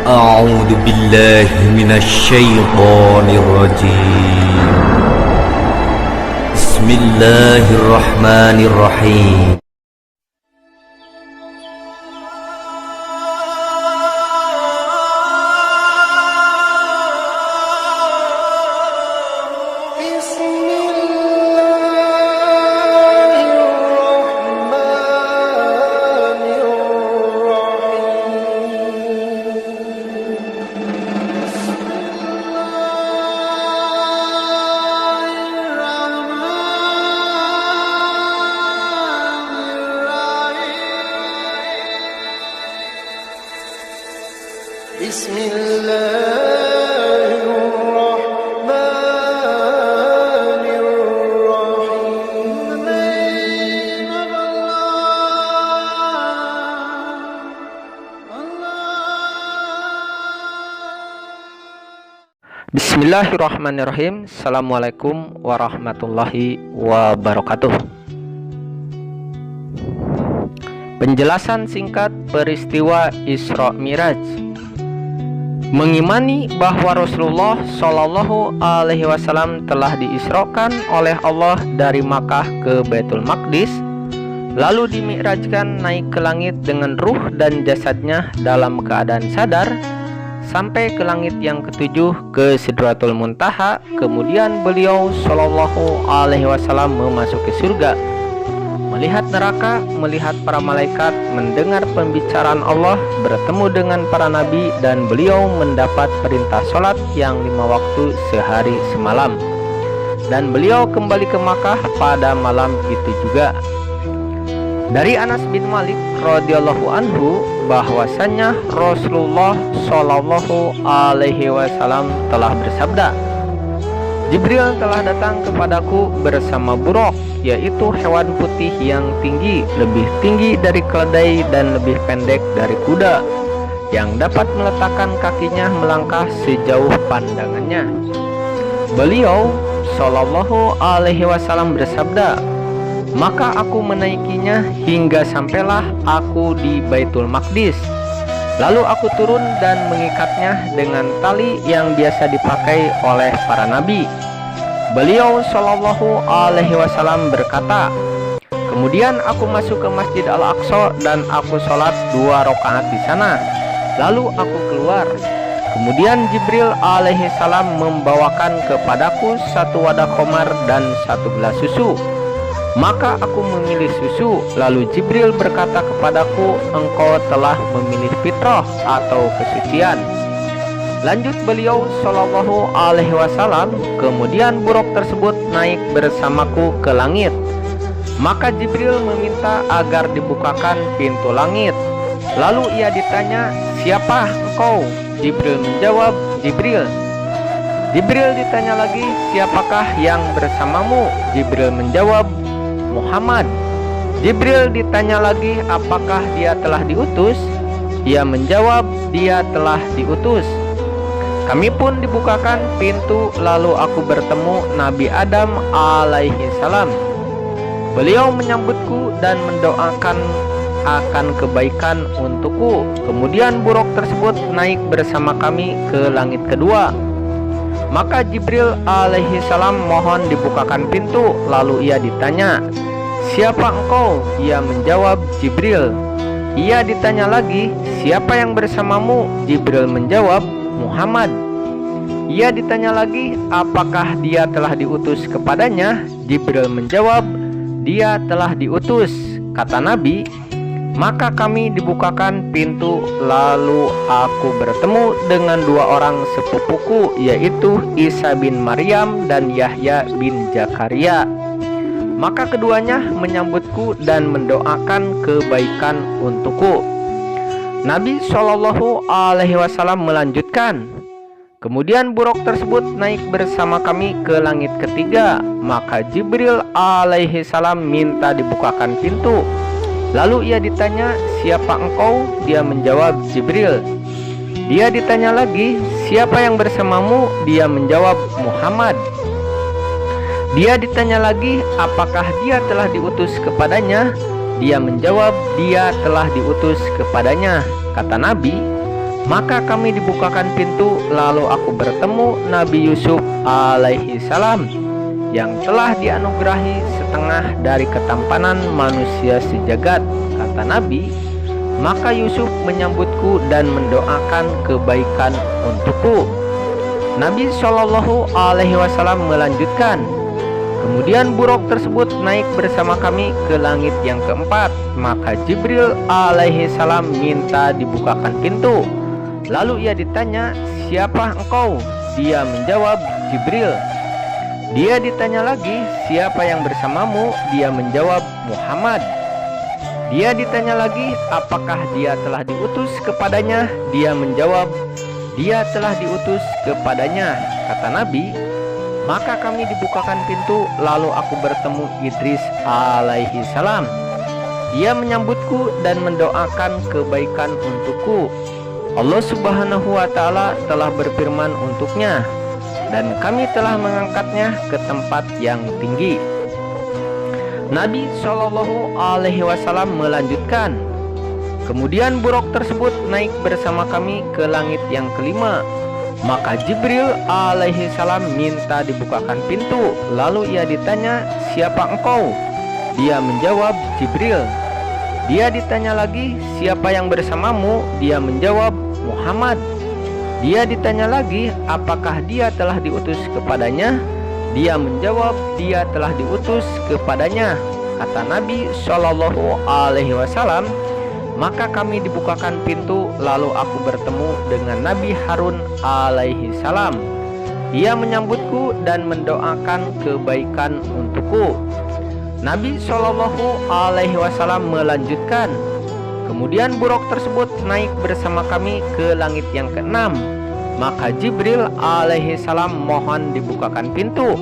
أعوذ بالله من الشيطان الرجيم. بسم الله الرحمن الرحيم. Bismillahirrahmanirrahim. Assalamualaikum warahmatullahi wabarakatuh. Penjelasan singkat peristiwa Isra Miraj. Mengimani bahwa Rasulullah Shallallahu Alaihi Wasallam telah diisrokan oleh Allah dari Makkah ke Baitul Maqdis, lalu dimi'rajkan naik ke langit dengan ruh dan jasadnya dalam keadaan sadar sampai ke langit yang ketujuh, ke Sidratul Muntaha. Kemudian beliau Shallallahu Alaihi Wasallam memasuki surga, melihat neraka, melihat para malaikat, mendengar pembicaraan Allah, bertemu dengan para nabi, dan beliau mendapat perintah sholat yang 5 waktu sehari semalam. Dan beliau kembali ke Makkah pada malam itu juga. Dari Anas bin Malik radhiyallahu anhu bahwasannya Rasulullah Shallallahu Alaihi Wasallam telah bersabda, Jibril telah datang kepadaku bersama buraq, yaitu hewan putih yang tinggi, lebih tinggi dari keledai dan lebih pendek dari kuda, yang dapat meletakkan kakinya melangkah sejauh pandangannya. Beliau Shallallahu Alaihi Wasallam bersabda, maka aku menaikinya hingga sampailah aku di Baitul Maqdis. Lalu aku turun dan mengikatnya dengan tali yang biasa dipakai oleh para nabi. Beliau Shallallahu Alaihi Wasallam berkata, kemudian aku masuk ke Masjid Al-Aqsa dan aku sholat 2 rakaat di sana. Lalu aku keluar. Kemudian Jibril alaihi salam membawakan kepadaku 1 wadah khamar dan 1 gelas susu. Maka aku memilih susu. Lalu Jibril berkata kepadaku, engkau telah memilih fitrah atau kesucian. Lanjut beliau Shallallahu Alaihi Wasallam, kemudian buraq tersebut naik bersamaku ke langit. Maka Jibril meminta agar dibukakan pintu langit. Lalu ia ditanya, siapa engkau? Jibril menjawab, Jibril. Jibril ditanya lagi, siapakah yang bersamamu? Jibril menjawab, Muhammad. Jibril ditanya lagi, apakah dia telah diutus? Ia menjawab, dia telah diutus. Kami pun dibukakan pintu, lalu aku bertemu Nabi Adam alaihi salam. Beliau menyambutku dan mendoakan akan kebaikan untukku. Kemudian buraq tersebut naik bersama kami ke langit kedua. Maka Jibril alaihi salam mohon dibukakan pintu. Lalu ia ditanya, siapa engkau? Ia menjawab, Jibril. Ia ditanya lagi, siapa yang bersamamu? Jibril menjawab, Muhammad. Ia ditanya lagi, apakah dia telah diutus kepadanya? Jibril menjawab, dia telah diutus. Kata Nabi, maka kami dibukakan pintu, lalu aku bertemu dengan 2 orang sepupuku, yaitu Isa bin Maryam dan Yahya bin Zakaria. Maka keduanya menyambutku dan mendoakan kebaikan untukku. Nabi Shallallahu Alaihi Wasallam melanjutkan, kemudian buraq tersebut naik bersama kami ke langit ketiga. Maka Jibril alaihi salam minta dibukakan pintu. Lalu ia ditanya, siapa engkau? Dia menjawab, Jibril. Dia ditanya lagi, siapa yang bersamamu? Dia menjawab, Muhammad. Dia ditanya lagi, apakah dia telah diutus kepadanya? Dia menjawab, dia telah diutus kepadanya. Kata Nabi, Maka kami dibukakan pintu, lalu aku bertemu Nabi Yusuf alaihi salam yang telah dianugerahi setengah dari ketampanan manusia sejagat. Kata Nabi, maka Yusuf menyambutku dan mendoakan kebaikan untukku. Nabi Shallallahu alaihi wasallam melanjutkan, kemudian buruk tersebut naik bersama kami ke langit yang keempat. Maka Jibril alaihi salam minta dibukakan pintu. Lalu ia ditanya, siapa engkau? Dia menjawab, Jibril. Dia ditanya lagi, siapa yang bersamamu? Dia menjawab, Muhammad. Dia ditanya lagi, apakah dia telah diutus kepadanya? Dia menjawab, dia telah diutus kepadanya. Kata Nabi, maka kami dibukakan pintu, lalu aku bertemu Idris alaihi salam. Dia menyambutku dan mendoakan kebaikan untukku. Allah subhanahu wa ta'ala telah berfirman untuknya, dan kami telah mengangkatnya ke tempat yang tinggi. Nabi Shallallahu alaihi wasallam melanjutkan, kemudian buruk tersebut naik bersama kami ke langit yang kelima. Maka Jibril alaihi salam minta dibukakan pintu. Lalu ia ditanya, siapa engkau? Dia menjawab, Jibril. Dia ditanya lagi, siapa yang bersamamu? Dia menjawab, Muhammad. Dia ditanya lagi, apakah dia telah diutus kepadanya? Dia menjawab, dia telah diutus kepadanya. Kata Nabi Shallallahu alaihi wasallam, maka kami dibukakan pintu, lalu aku bertemu dengan Nabi Harun alaihi salam. Ia menyambutku dan mendoakan kebaikan untukku. Nabi Shallallahu alaihi wasallam melanjutkan, kemudian buruk tersebut naik bersama kami ke langit yang keenam. Maka Jibril alaihi salam mohon dibukakan pintu.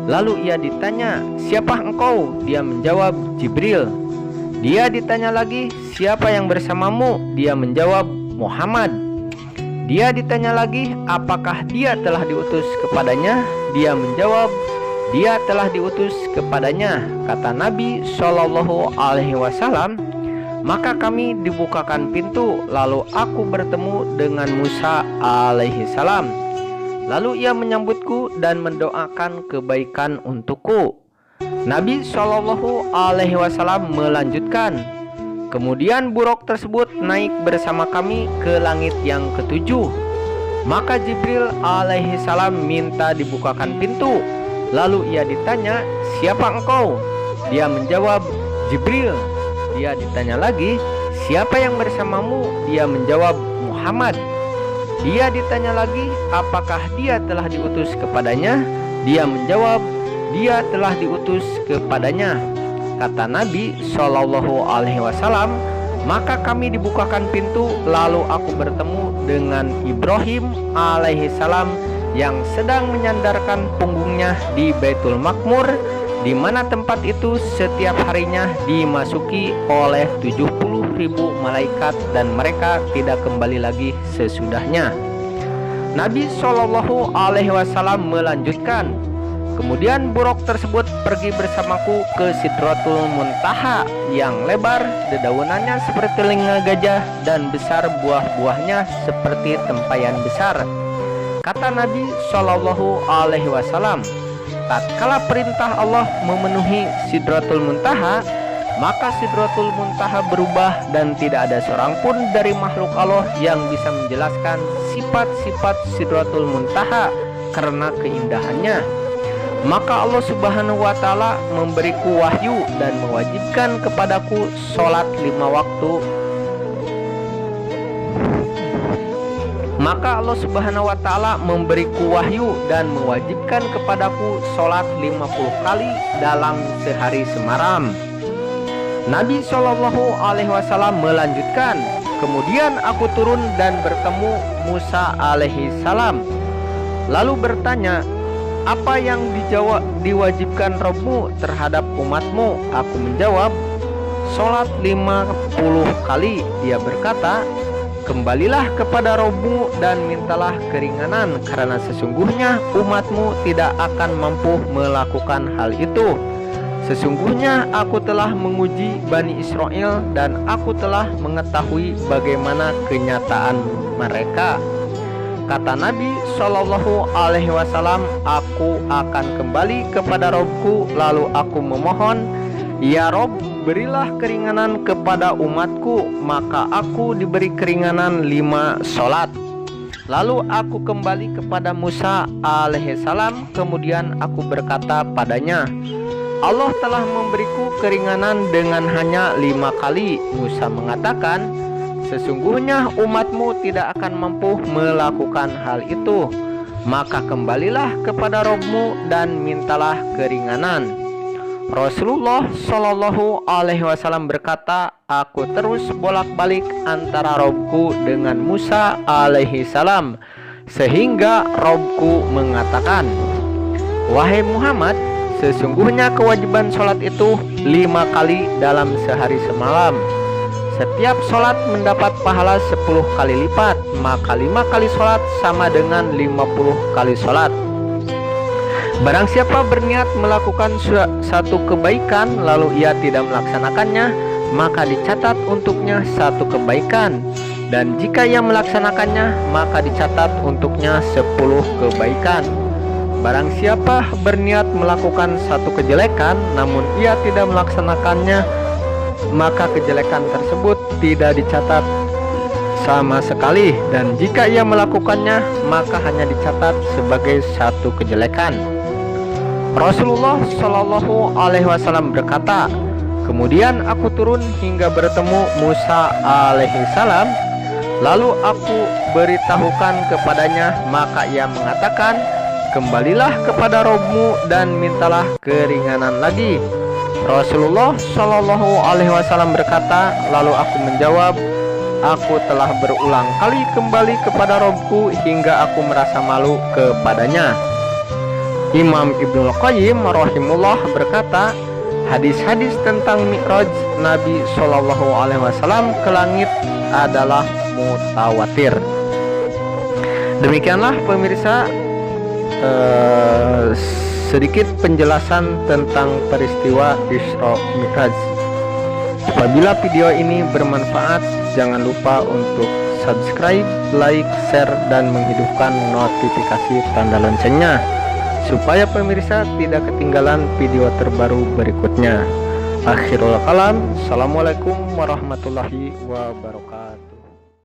Lalu ia ditanya, siapa engkau? Dia menjawab, Jibril. Dia ditanya lagi, siapa yang bersamamu? Dia menjawab, Muhammad. Dia ditanya lagi, apakah dia telah diutus kepadanya? Dia menjawab, dia telah diutus kepadanya. Kata Nabi Shallallahu alaihi wasallam, maka kami dibukakan pintu, lalu aku bertemu dengan Musa alaihi salam. Lalu ia menyambutku dan mendoakan kebaikan untukku. Nabi Shallallahu alaihi wasallam melanjutkan, kemudian buruk tersebut naik bersama kami ke langit yang ketujuh. Maka Jibril alaihi salam minta dibukakan pintu. Lalu ia ditanya, siapa engkau? Dia menjawab, Jibril. Dia ditanya lagi, siapa yang bersamamu? Dia menjawab, Muhammad. Dia ditanya lagi, apakah dia telah diutus kepadanya? Dia menjawab, dia telah diutus kepadanya. Kata Nabi Shallallahu alaihi wasallam, maka kami dibukakan pintu, lalu aku bertemu dengan Ibrahim alaihi salam yang sedang menyandarkan punggungnya di Baitul Makmur, di mana tempat itu setiap harinya dimasuki oleh 70.000 malaikat dan mereka tidak kembali lagi sesudahnya. Nabi Shallallahu alaihi wasallam melanjutkan, kemudian buruk tersebut pergi bersamaku ke Sidratul Muntaha yang lebar, dedaunannya seperti telinga gajah dan besar buah-buahnya seperti tempayan besar. Kata Nabi Shallallahu alaihi wasallam, tatkala perintah Allah memenuhi Sidratul Muntaha, maka Sidratul Muntaha berubah dan tidak ada seorang pun dari makhluk Allah yang bisa menjelaskan sifat-sifat Sidratul Muntaha karena keindahannya. Maka Allah subhanahu wa ta'ala memberiku wahyu dan mewajibkan kepadaku sholat 5 waktu. Maka Allah subhanahu wa ta'ala memberiku wahyu dan mewajibkan kepadaku sholat 50 kali dalam sehari semalam. Nabi Shallallahu alaihi wasallam melanjutkan, kemudian aku turun dan bertemu Musa alaihi salam. Lalu bertanya, apa yang diwajibkan Rabbmu terhadap umatmu? Aku menjawab, sholat 50 kali. Dia berkata, kembalilah kepada Rabbmu dan mintalah keringanan, karena sesungguhnya umatmu tidak akan mampu melakukan hal itu. Sesungguhnya aku telah menguji Bani Israel dan aku telah mengetahui bagaimana kenyataan mereka. Kata Nabi Shallallahu Alaihi Wasallam, aku akan kembali kepada Robku, lalu aku memohon, ya Rob, berilah keringanan kepada umatku. Maka aku diberi keringanan 5 sholat. Lalu aku kembali kepada Musa alaihissalam, kemudian aku berkata padanya, Allah telah memberiku keringanan dengan hanya 5 kali. Musa mengatakan, sesungguhnya umatmu tidak akan mampu melakukan hal itu. Maka kembalilah kepada Robmu dan mintalah keringanan. Rasulullah Shallallahu Alaihi Wasallam berkata, aku terus bolak-balik antara Robku dengan Musa alaihissalam, sehingga Robku mengatakan, wahai Muhammad, sesungguhnya kewajiban sholat itu 5 kali dalam sehari semalam. Setiap sholat mendapat pahala 10 kali lipat, maka 5 kali sholat sama dengan 50 kali sholat. Barang siapa berniat melakukan satu kebaikan lalu ia tidak melaksanakannya, maka dicatat untuknya 1 kebaikan. Dan jika ia melaksanakannya, maka dicatat untuknya 10 kebaikan. Barang siapa berniat melakukan satu kejelekan namun ia tidak melaksanakannya, maka kejelekan tersebut tidak dicatat sama sekali. Dan jika ia melakukannya, maka hanya dicatat sebagai 1 kejelekan. Rasulullah Shallallahu Alaihi Wasallam berkata, kemudian aku turun hingga bertemu Musa alaihissalam. Lalu aku beritahukan kepadanya, maka ia mengatakan, kembalilah kepada Robmu dan mintalah keringanan lagi. Rasulullah Shallallahu Alaihi Wasallam berkata, lalu aku menjawab, aku telah berulang kali kembali kepada Robku hingga aku merasa malu kepadanya. Imam Ibnul Qayyim rahimullah berkata, hadis-hadis tentang Mi'raj Nabi Shallallahu Alaihi Wasallam ke langit adalah mutawatir. Demikianlah pemirsa, sedikit penjelasan tentang peristiwa Isra Mi'raj. Apabila video ini bermanfaat, jangan lupa untuk subscribe, like, share, dan menghidupkan notifikasi tanda loncengnya supaya pemirsa tidak ketinggalan video terbaru berikutnya. Akhirul kalam, assalamualaikum warahmatullahi wabarakatuh.